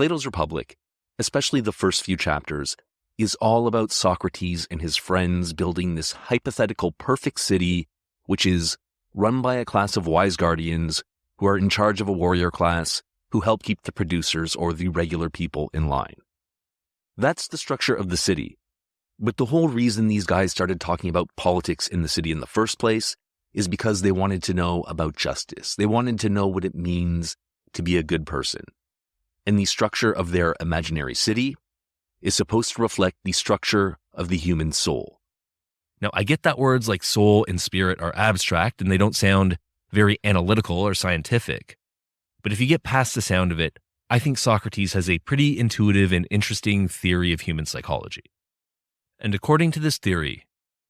Plato's Republic, especially the first few chapters, is all about Socrates and his friends building this hypothetical perfect city, which is run by a class of wise guardians who are in charge of a warrior class who help keep the producers or the regular people in line. That's the structure of the city. But the whole reason these guys started talking about politics in the city in the first place is because they wanted to know about justice. They wanted to know what it means to be a good person. And the structure of their imaginary city is supposed to reflect the structure of the human soul. Now, I get that words like soul and spirit are abstract and they don't sound very analytical or scientific. But if you get past the sound of it, I think Socrates has a pretty intuitive and interesting theory of human psychology. And according to this theory,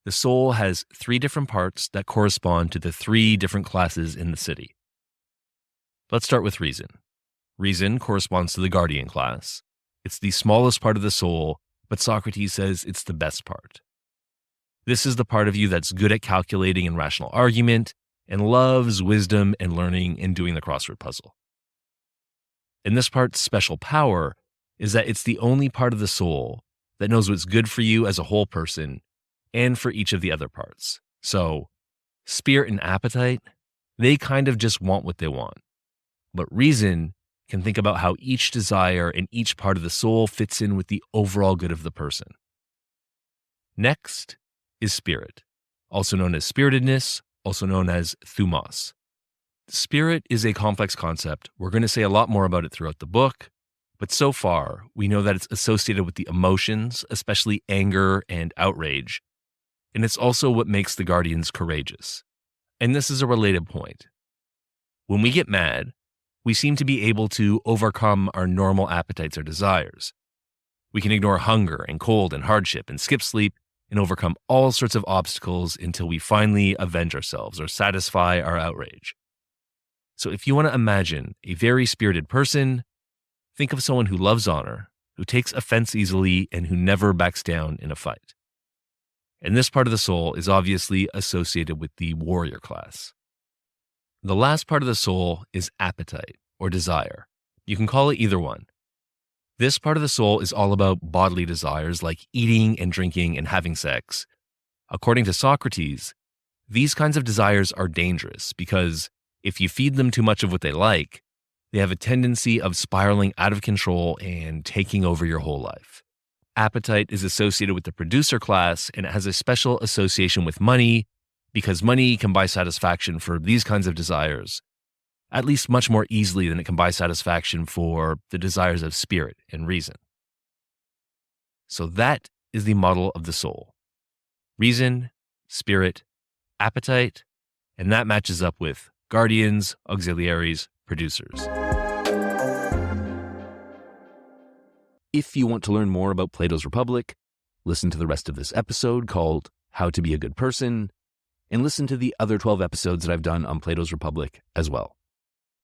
the soul has 3 different parts that correspond to the 3 different classes in the city. Let's start with reason. Reason corresponds to the guardian class. It's the smallest part of the soul, but Socrates says it's the best part. This is the part of you that's good at calculating and rational argument and loves wisdom and learning and doing the crossword puzzle. And this part's special power is that it's the only part of the soul that knows what's good for you as a whole person and for each of the other parts. So, spirit and appetite, they kind of just want what they want. But reason can think about how each desire and each part of the soul fits in with the overall good of the person. Next is spirit, also known as spiritedness, also known as thumos. Spirit is a complex concept. We're going to say a lot more about it throughout the book, but so far, we know that it's associated with the emotions, especially anger and outrage, and it's also what makes the guardians courageous. And this is a related point. When we get mad, we seem to be able to overcome our normal appetites or desires. We can ignore hunger and cold and hardship and skip sleep and overcome all sorts of obstacles until we finally avenge ourselves or satisfy our outrage. So if you want to imagine a very spirited person, think of someone who loves honor, who takes offense easily, and who never backs down in a fight. And this part of the soul is obviously associated with the warrior class. The last part of the soul is appetite or desire. You can call it either one. This part of the soul is all about bodily desires like eating and drinking and having sex. According to Socrates, these kinds of desires are dangerous because if you feed them too much of what they like, they have a tendency of spiraling out of control and taking over your whole life. Appetite is associated with the producer class, and it has a special association with money because money can buy satisfaction for these kinds of desires, at least much more easily than it can buy satisfaction for the desires of spirit and reason. So that is the model of the soul. Reason, spirit, appetite, and that matches up with guardians, auxiliaries, producers. If you want to learn more about Plato's Republic, listen to the rest of this episode called How to Be a Good Person, and listen to the other 12 episodes that I've done on Plato's Republic as well.